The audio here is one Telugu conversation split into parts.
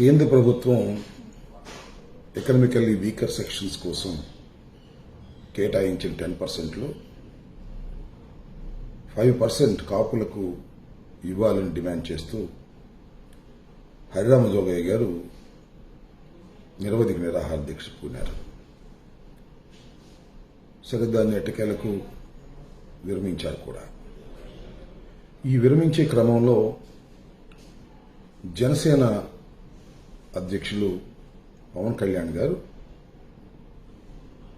కేంద్ర ప్రభుత్వం ఎకనామికల్లీ వీకర్ సెక్షన్స్ కోసం కేటాయించిన 10%లో 5% కాపులకు ఇవ్వాలని డిమాండ్ చేస్తూ హరిరామ జోగయ్య గారు నిరవధిక నిరాహార దీక్ష పూనారు. సరే, దాన్ని ఎట్టకేలకు విరమించారు కూడా. ఈ విరమించే క్రమంలో జనసేన అధ్యక్షులు పవన్ కళ్యాణ్ గారు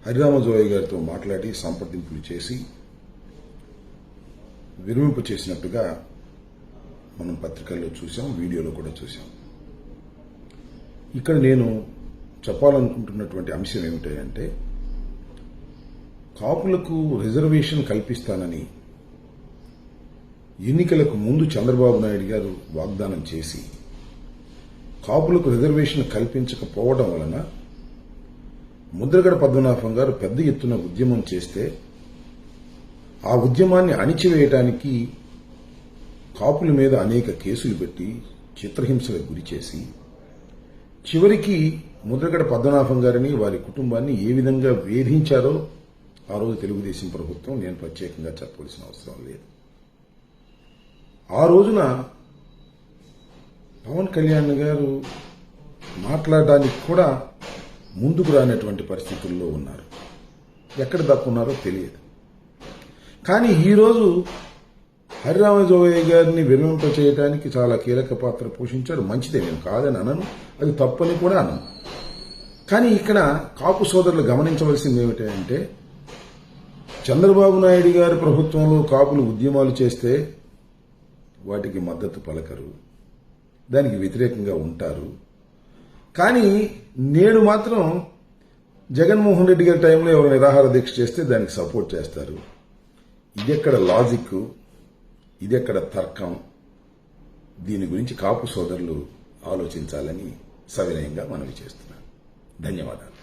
హరిరామ జోగయ్య గారితో మాట్లాడి సంప్రదింపులు చేసి విరమింపు చేసినట్టుగా మనం పత్రికల్లో చూసాం, వీడియోలో కూడా చూసాం. ఇక్కడ నేను చెప్పాలనుకుంటున్నటువంటి అంశం ఏమిటంటే, కాపులకు రిజర్వేషన్ కల్పిస్తానని ఎన్నికలకు ముందు చంద్రబాబు నాయుడు గారు వాగ్దానం చేసి కాపులకు రిజర్వేషన్ కల్పించకపోవడం వలన ముద్రగడ పద్మనాభం గారు పెద్ద ఎత్తున ఉద్యమం చేస్తే ఆ ఉద్యమాన్ని అణిచివేయడానికి కాపుల మీద అనేక కేసులు పెట్టి చిత్రహింసలకు గురి చేసి చివరికి ముద్రగడ పద్మనాభం గారిని వారి కుటుంబాన్ని ఏ విధంగా వేధించారో ఆ రోజు తెలుగుదేశం ప్రభుత్వం నేను ప్రత్యేకంగా చెప్పవలసిన అవసరం లేదు. ఆ రోజున పవన్ కళ్యాణ్ గారు మాట్లాడడానికి కూడా ముందుకు రానటువంటి పరిస్థితుల్లో ఉన్నారు. ఎక్కడ దక్కున్నారో తెలియదు. కానీ ఈరోజు హరిరామ జోగయ్య గారిని విరమింప చేయడానికి చాలా కీలక పాత్ర పోషించారు. మంచిదే, నేను కాదని అనను, అది తప్పని కూడా అనను. కానీ ఇక్కడ కాపు సోదరులు గమనించవలసింది ఏమిటంటే, చంద్రబాబు నాయుడు గారి ప్రభుత్వంలో కాపులు ఉద్యమాలు చేస్తే వాటికి మద్దతు పలకరు, దానికి వ్యతిరేకంగా ఉంటారు. కానీ నేడు మాత్రం జగన్మోహన్ రెడ్డి గారి టైంలో ఎవరు నిరాహార దీక్ష చేస్తే దానికి సపోర్ట్ చేస్తారు. ఇదెక్కడ లాజిక్, ఇదెక్కడ తర్కం? దీని గురించి కాపు సోదరులు ఆలోచించాలని సవినయంగా మనవి చేస్తున్నాను. ధన్యవాదాలు.